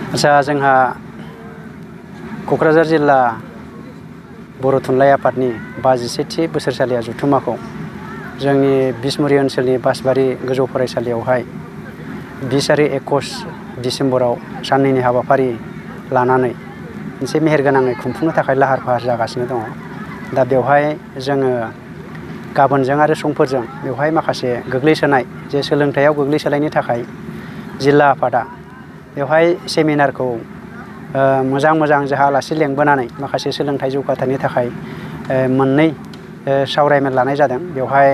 आच्छा जोंहा क'क्राझार जिल्ला बर' थुनलाइ आफादनि 52थि बोसोरसालिया जथुम्माखौ जोंनि बिसमुरि ओनसोलनि बासबारि गोजौ फरायसालियावहाय 20 आरो 21 डिसेम्बराव साननैनि हाबाफारि लानानै मोनसे मेहेरगोनाङै खुंफुंनो थाखाय लाहार फाहार जागासिनो दङ। दा बेवहाय जोङो गाबोनजों आरो समफोरजों बेवहाय माखासे गोग्लैसोनाय जे सोलोंथायाव गोग्लैसोनायनि थाखाय जिल्ला आफादा बेवहाय सेमिनारखौ मोजां जोंहा आलासि लेंबोनानै माखासे सोलोंथाइ जौगाथायनि थाखाय मोननै सावरायमेल लानाय जादों। बेवहाय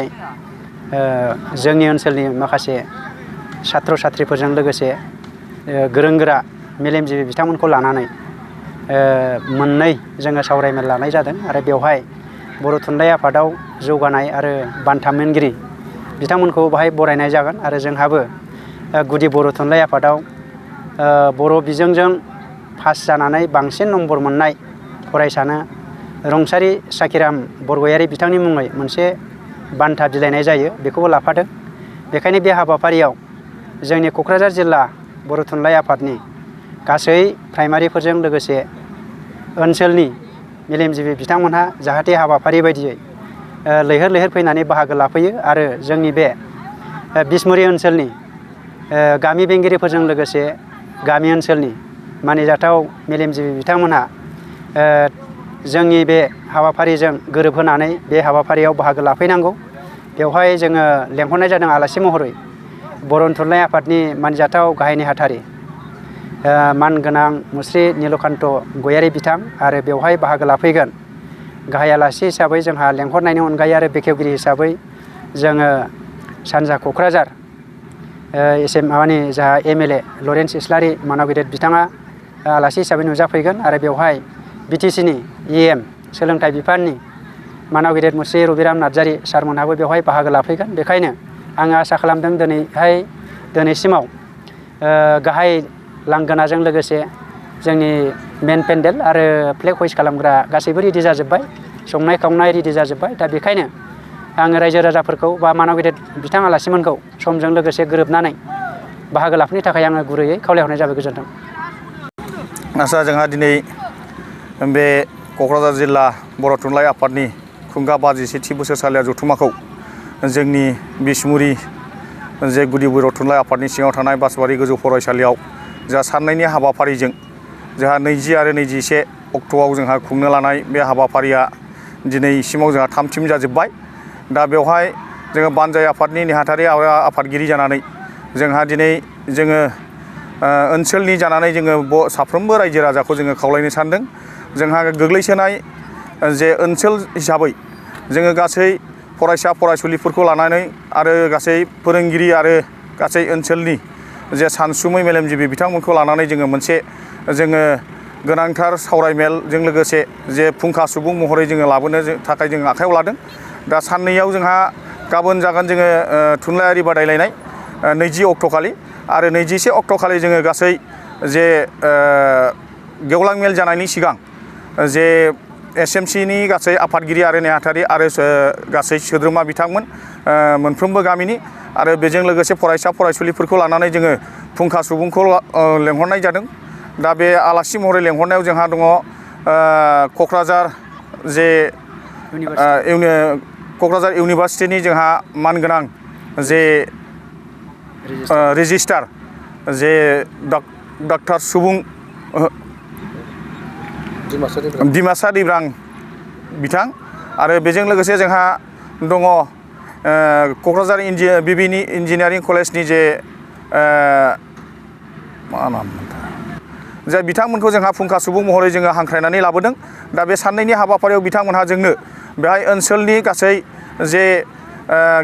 जोंनि ओनसोलनि माखासे सात्र साथ्रिफोरजों लोगोसे गोरों गोरा मेलेमजिबि बिथांमोनखौ लानानै मोननै जोङो सावरायमेल लानाय जादों आरो बेवहाय बर' थुनलाइ आफादाव जौगानाय आरो बान्था मोनगिरि बिथांमोनखौ बाहाय बरायनाय जागोन आरो जोंहाबो गुदि बर' थुनलाइ आफादाव बर' बिजोंजों पास जानानै बांसिन नम्बर मोननाय फरायसानो रुंसारि साखिराम बरगयारि बिथांनि मुङै मोनसे बान्था बिलाइनाय जायो, बेखौबो लाफादों। बेखायनो बे हाबाफारियाव जोंनि क'क्राझार जिल्ला बर' थुनलाइ आफादनि गासै प्राइमारिफोरजों लोगोसे ओनसोलनि मेलेमजिबि बिथांमोनहा जाहाथे हाबाफारि बायदियै लैहोर लैहोर फैनानै बाहागो लाफैयो आरो जोंनि बे बिसमुरि ओनसोलनि गामि बेंगिरिफोरजों लोगोसे गामि ओनसोलनि मानिजाथाव मेलेमजिबि बिथांमोनहा जोंनि बे हाबाफारिजों गोरोबहोनानै बे हाबाफारियाव बाहागो लाफैनांगौ। बेवहाय जोङो लेंहरनाय जादों आलासि महरै बर' थुनलाइ आफादनि मानजाथाव गाहाय नेहाथारि मानगोनां मुस्रि नीलकान्त गयारि बिथां आरो बेवहाय बाहागो लाफैगोन गाहाय आलासि हिसाबै जोंहा लेंहरनायनि अनगायै आरो बेखेवगिरि हिसाबै जोङो सानजा क'क्राझार जोंहा MLA लरेन्स इस्लारि मानाव गेदेर बिथाङा आलासि हिसाबै नुजाफैगोन आरो बेवहाय BTCनि EM सोलोंथाइ बिफाननि मानाव गेदेर मुस्रि रबिराम नार्जारि सारमोनहाबो बेवहाय बाहागो लाफैगोन। बेखायनो आङो आसा खालामदों दिनैसिमाव गाहाय लांगोनाजों लोगोसे जोंनि मेन पेन्डेल आरो फ्लेग हइस्ट खालामग्रा गासैबो रेडि जाजोब्बाय, संनाय खावनाय रेडि जाजोब्बाय। दा बेखायनो आङो रायजो राजाफोरखौ बा मानाव गेदेर बिथां आलासिमोनखौ समजों लोगोसे गोरोबनानै बाहागो लाफैनो थाखाय आङो गुरैयै खावलायहरनाय जाबाय। गोजोन्थों। आच्चा जोंहा दिनै बे क'क्राझार जिल्ला बर' थुनलाइ आफादनि खुंगा 52थि बोसोरसालिया जथुम्माखौ जोंनि बिसमुरि जे गुदि बर' थुनलाइ आफादनि सिङाव थानाय बासबारि गोजौ फरायसालियाव जोंहा साननैनि हाबाफारिजों जोंहा 20 आरो 21 अक्ट'आव जोंहा खुंनो लानाय बे हाबाफारिया दिनैसिमाव जोंहा 3 जाजोब्बाय। दा बेवहाय जोङो बानजाय आफादनि नेहाथारि आरो आफादगिरि जानानै जोंहा दिनै जोङो ओनसोलनि जानानै जोङो साफ्रोमबो रायजो राजाखौ जोङो खावलायनो सानदों। जोंहा गोग्लैसोनाय जे ओनसोल हिसाबै जोङो गासै फरायसा फरायसुलिफोरखौ लानानै आरो गासै फोरोंगिरि आरो गासै ओनसोलनि जे सानसुमै मेलेमजिबि बिथांमोनखौ लानानै जोङो मोनसे गोनांथार सावरायमेलजों लोगोसे जे फुंखा सुबुं महरै जोङो लाबोनो थाखाय जोङो आखायाव लादों। दा साननैयाव जोंहा गाबोन जागोन जोङो थुनलाइयारि बादायलायनाय 20 अक्ट'खालि आरो 21 अक्ट'खालि जोङो गासै जे गेवलां मेल जानायनि सिगां जे SMCनि गासै आफादगिरि आरो नेहाथारि आरो गासै सोद्रोमा बिथांमोन मोनफ्रोमबो गामिनि आरो बेजों लोगोसे फरायसा फरायसुलिफोरखौ लानानै जोङो फुंखा सुबुंखौ लेंहरनाय जादों। दा बे आलासि महरै लेंहरनायाव जोंहा दङ क'क्राझार क'क्राझार इउनिभारसिटिनि जोंहा मानगोनां जे रेजिस्ट्रार जे डक्टर सुबुं दिमासा दैब्रां बिथां आरो बेजों लोगोसे जोंहा दङ क'क्राझार बिबिनि इन्जिनियारिं कलेजनि जे मा नाम जे बिथांमोनखौ जोंहा फुंखा सुबुं महरै जोङो हांख्रायनानै लाबोदों। दा बे साननैनि हाबाफारियाव बिथांमोनहा जोंनो बेहाय ओनसोलनि गासै जे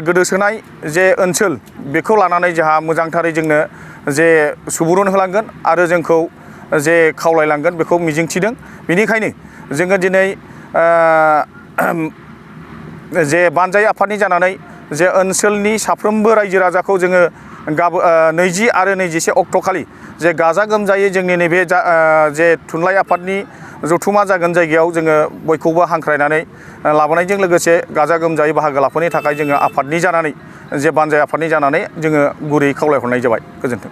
गोदोसोनाय जे ओनसोल बेखौ लानानै जोंहा मोजांथारै जोंनो जे सुबुरुन होलांगोन आरो जोंखौ जे खावलायलांगोन बेखौ मिजिंथिदों। बेनिखायनो जोङो दिनै जे बानजाय आफादनि जानानै जे ओनसोलनि साफ्रोमबो रायजो राजाखौ जोङो 20 आरो 21 अक्ट'खालि जे गाजा गोमजायै जोंनि नैबे जे थुनलाइ आफादनि जथुम्मा जागोन जायगायाव जोङो बयखौबो हांख्रायनानै लाबोनायजों लोगोसे गाजा गोमजायै बाहागो लाफैनो थाखाय जोङो आफादनि जानानै जे बानजाय आफादनि जानानै जोङो गुरैयै खावलायहरनाय जाबाय। गोजोन्थों।